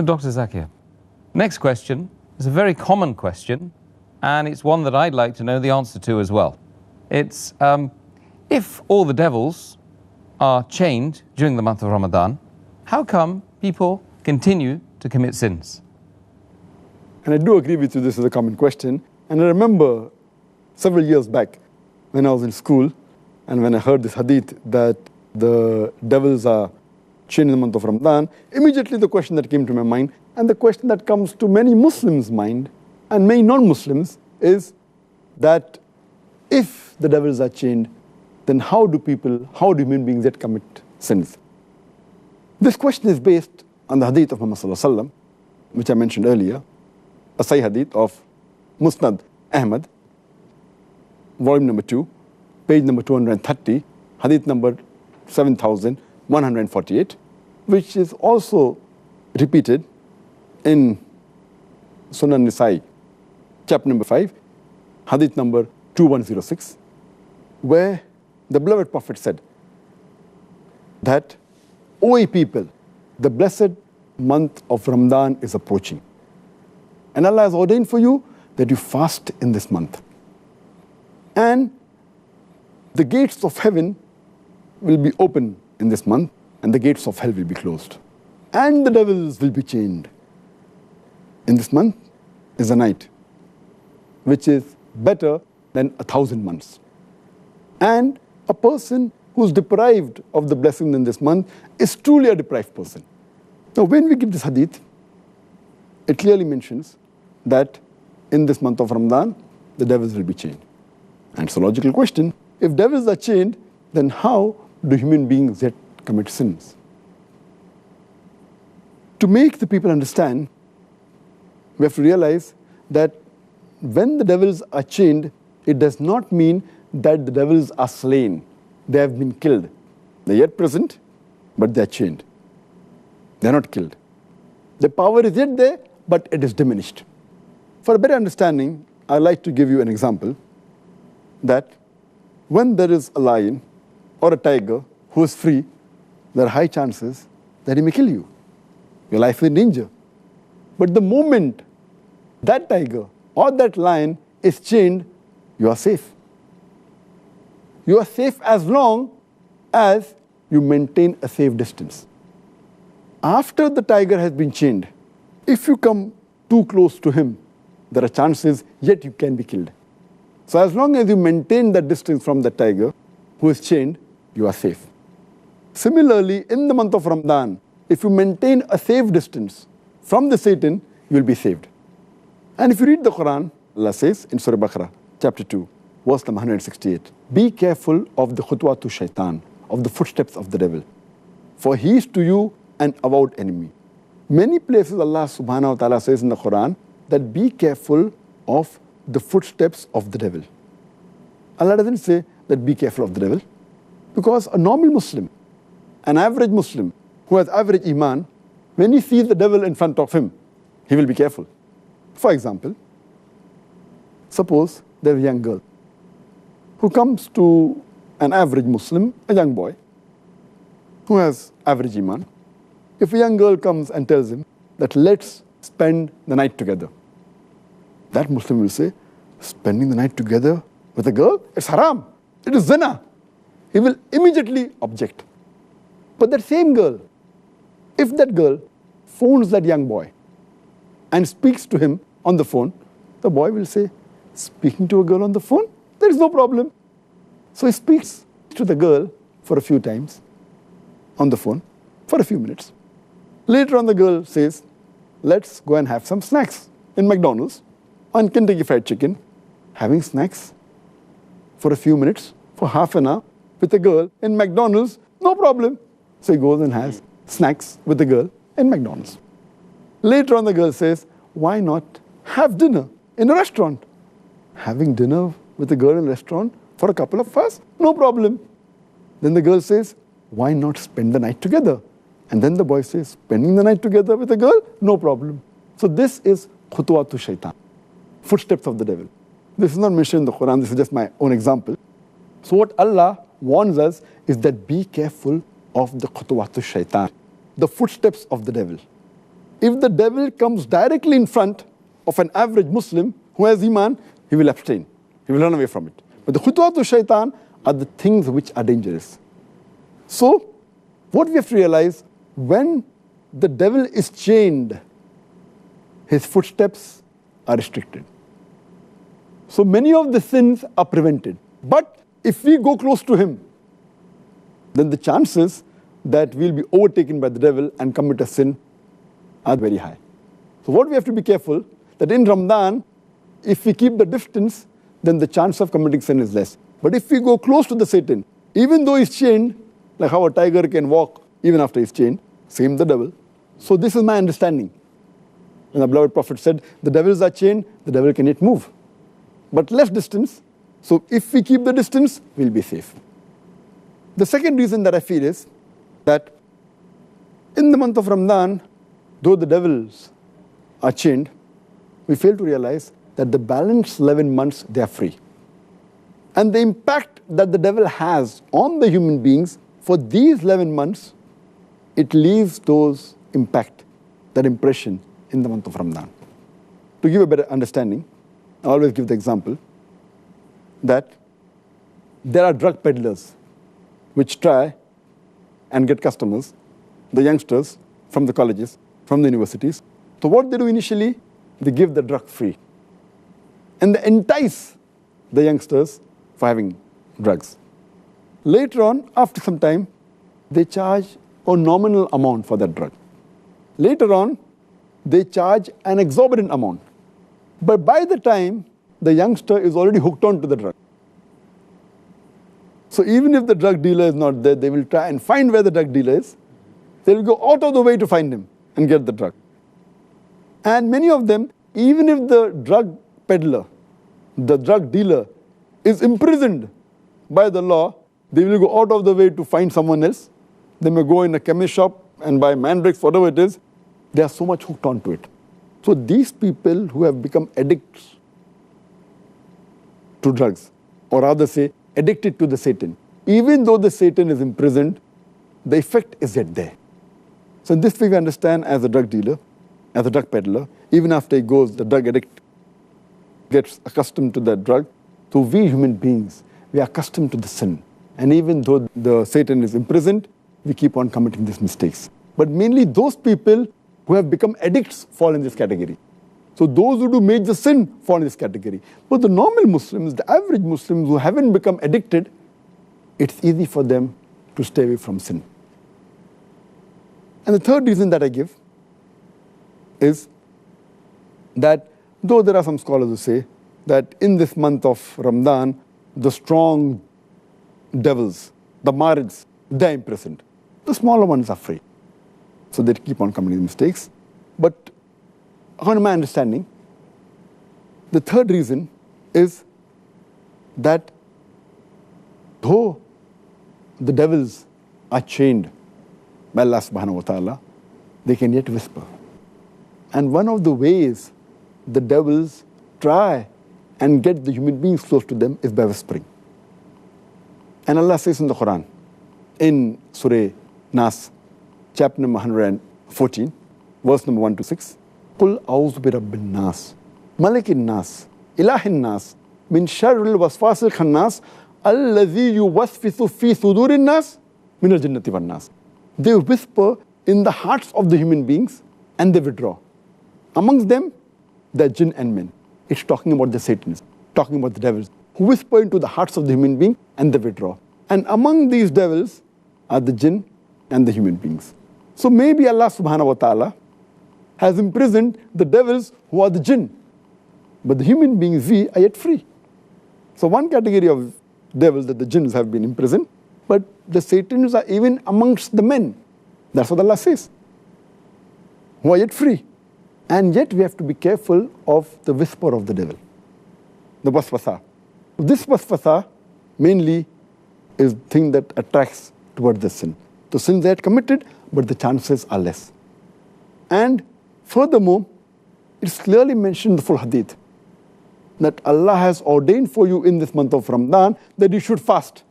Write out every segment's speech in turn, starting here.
Dr. Zakir, next question is a very common question, and it's one that I'd like to know the answer to as well. It's, if all the devils are chained during the month of Ramadan, how come people continue to commit sins? And I do agree with you, this is a common question. And I remember several years back when I was in school and when I heard this hadith that the devils are chained in the month of Ramadan, immediately the question that came to my mind, and the question that comes to many Muslims' mind and many non-Muslims, is that if the devils are chained, then how do human beings yet commit sins? This question is based on the hadith of Muhammad sallallahu alaihi wasallam, which I mentioned earlier, a Sahih hadith of Musnad Ahmad, volume number 2, page number 230, hadith number 7148, which is also repeated in Sunan Nasai, chapter number 5, hadith number 2106, where the beloved Prophet said that, O ye people, the blessed month of Ramadan is approaching. And Allah has ordained for you that you fast in this month. And the gates of heaven will be open in this month, and the gates of hell will be closed. And the devils will be chained. In this month is a night, which is better than 1,000 months. And a person who's deprived of the blessing in this month is truly a deprived person. Now, when we give this hadith, it clearly mentions that in this month of Ramadan, the devils will be chained. And it's a logical question. If devils are chained, then how do human beings yet commit sins? To make the people understand, we have to realize that when the devils are chained, it does not mean that the devils are slain. They have been killed. They're yet present, but they're chained. They're not killed. The power is yet there, but it is diminished. For a better understanding, I'd like to give you an example that when there is a lion or a tiger who is free, there are high chances that he may kill you. Your life is in danger. But the moment that tiger or that lion is chained, you are safe. You are safe as long as you maintain a safe distance. After the tiger has been chained, if you come too close to him, there are chances yet you can be killed. So as long as you maintain that distance from the tiger who is chained, you are safe. Similarly, in the month of Ramadan, if you maintain a safe distance from the Satan, you will be saved. And if you read the Quran, Allah says in Surah Baqarah, chapter 2, verse number 168, be careful of the khutwatu shaitan, of the footsteps of the devil, for he is to you an avowed enemy. Many places Allah subhanahu wa ta'ala says in the Quran that be careful of the footsteps of the devil. Allah doesn't say that be careful of the devil, because a normal Muslim, an average Muslim who has average iman, when he sees the devil in front of him, he will be careful. For example, suppose there's a young girl who comes to an average Muslim, a young boy, who has average iman. If a young girl comes and tells him that let's spend the night together, that Muslim will say, spending the night together with a girl, it's haram, it is zina. He will immediately object. But that same girl, if that girl phones that young boy and speaks to him on the phone, the boy will say, speaking to a girl on the phone, there is no problem. So he speaks to the girl for a few times on the phone for a few minutes. Later on, the girl says, let's go and have some snacks in McDonald's on Kentucky Fried Chicken. Having snacks for a few minutes, for half an hour with a girl in McDonald's, no problem. So he goes and has snacks with the girl in McDonald's. Later on, the girl says, why not have dinner in a restaurant? Having dinner with a girl in a restaurant for a couple of hours, no problem. Then the girl says, why not spend the night together? And then the boy says, spending the night together with a girl, no problem. So this is khutwatu shaitan, footsteps of the devil. This is not mentioned in the Quran, this is just my own example. So what Allah warns us is that be careful of the khutwatu shaitan, the footsteps of the devil. if the devil comes directly in front of an average Muslim who has Iman, he will abstain. He will run away from it. But the khutuwat shaitan are the things which are dangerous. So, what we have to realize, when the devil is chained, his footsteps are restricted. So many of the sins are prevented. But if we go close to him, then the chances that we'll be overtaken by the devil and commit a sin are very high. So what we have to be careful, that in Ramadan, if we keep the distance, then the chance of committing sin is less. But if we go close to the Satan, even though he's chained, like how a tiger can walk even after he's chained, same the devil. So this is my understanding. And the beloved Prophet said, the devils are chained, the devil can yet move. But less distance, so if we keep the distance, we'll be safe. The second reason that I feel is that in the month of Ramadan, though the devils are chained, we fail to realize that the balance 11 months, they are free. And the impact that the devil has on the human beings for these 11 months, it leaves those impact, that impression in the month of Ramadan. To give a better understanding, I always give the example that there are drug peddlers which try and get customers, the youngsters from the colleges, from the universities. So what they do initially, they give the drug free. And they entice the youngsters for having drugs. Later on, after some time, they charge a nominal amount for that drug. Later on, they charge an exorbitant amount. But by the time, the youngster is already hooked on to the drug. So even if the drug dealer is not there, they will try and find where the drug dealer is. They will go out of the way to find him and get the drug. And many of them, even if the drug peddler, the drug dealer, is imprisoned by the law, they will go out of the way to find someone else. They may go in a chemist shop and buy mandrakes, whatever it is. They are so much hooked onto it. So these people who have become addicts to drugs, or rather say, addicted to the Satan, even though the Satan is imprisoned, the effect is yet there. So in this way we understand, as a drug dealer, as a drug peddler, even after he goes, the drug addict gets accustomed to that drug. So we human beings, we are accustomed to the sin. And even though the Satan is imprisoned, we keep on committing these mistakes. But mainly those people who have become addicts fall in this category. So those who do major sin fall in this category. But the normal Muslims, the average Muslims who haven't become addicted, it's easy for them to stay away from sin. And the third reason that I give is that though there are some scholars who say that in this month of Ramadan, the strong devils, the marids, they're imprisoned. The smaller ones are free. So they keep on committing mistakes. But according to my understanding, the third reason is that though the devils are chained by Allah subhanahu wa ta'ala, they can yet whisper. And one of the ways the devils try and get the human beings close to them is by whispering. And Allah says in the Quran, in Surah Nas, chapter number 114, verse number 1 to 6, قُلْ أَعُوذُ بِرَبِّ النَّاسِ مَلِكِ النَّاسِ إِلَهِ النَّاسِ مِنْ شَرِّ الْوَسْوَاسِ الْخَنَّاسِ الَّذِي يُوَسْوِسُ فِي صُدُورِ النَّاسِ مِنَ الْجِنَّةِ وَالنَّاسِ. They whisper in the hearts of the human beings and they withdraw. Amongst them, there are jinn and men. It's talking about the Satanists, talking about the devils, who whisper into the hearts of the human being and they withdraw. And among these devils are the jinn and the human beings. So maybe Allah subhanahu wa ta'ala has imprisoned the devils who are the jinn. But the human beings, we are yet free. So one category of devils, that the jinns have been imprisoned, but the Satans are even amongst the men. That's what Allah says. Who are yet free. And yet we have to be careful of the whisper of the devil, the waswasa. This waswasa mainly is the thing that attracts towards the sin. The sins they had committed, but the chances are less. And furthermore, it's clearly mentioned in the full hadith that Allah has ordained for you in this month of Ramadan that you should fast.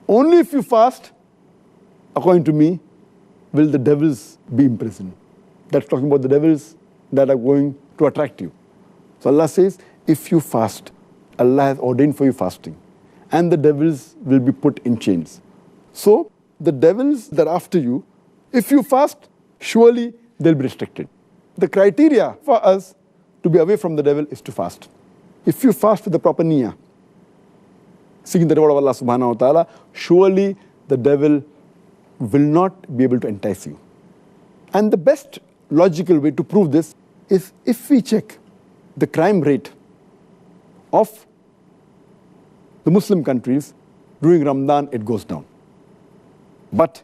Only if you fast, according to me, will the devils be imprisoned. That's talking about the devils that are going to attract you. So Allah says, if you fast, Allah has ordained for you fasting, and the devils will be put in chains. So the devils that are after you, if you fast, surely they'll be restricted. The criteria for us to be away from the devil is to fast. If you fast with the proper niyyah, seeking the reward of Allah subhanahu wa ta'ala, surely the devil will not be able to entice you. And the best logical way to prove this is if we check the crime rate of the Muslim countries during Ramadan, it goes down. But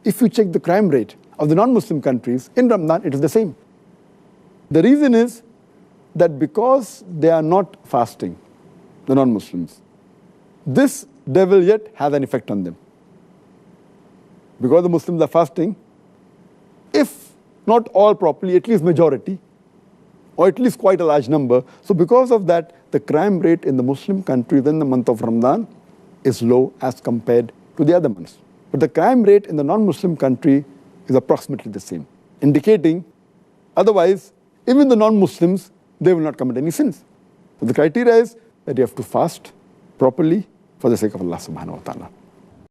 if you check the crime rate of the non-Muslim countries in Ramadan, it is the same. The reason is that because they are not fasting, the non-Muslims, this devil yet has an effect on them. Because the Muslims are fasting, if not all properly, at least majority, or at least quite a large number. So because of that, the crime rate in the Muslim countries in the month of Ramadan is low as compared to the other months. But the crime rate in the non-Muslim country is approximately the same, indicating otherwise, even the non-Muslims, they will not commit any sins. So the criteria is that you have to fast properly for the sake of Allah subhanahu wa ta'ala.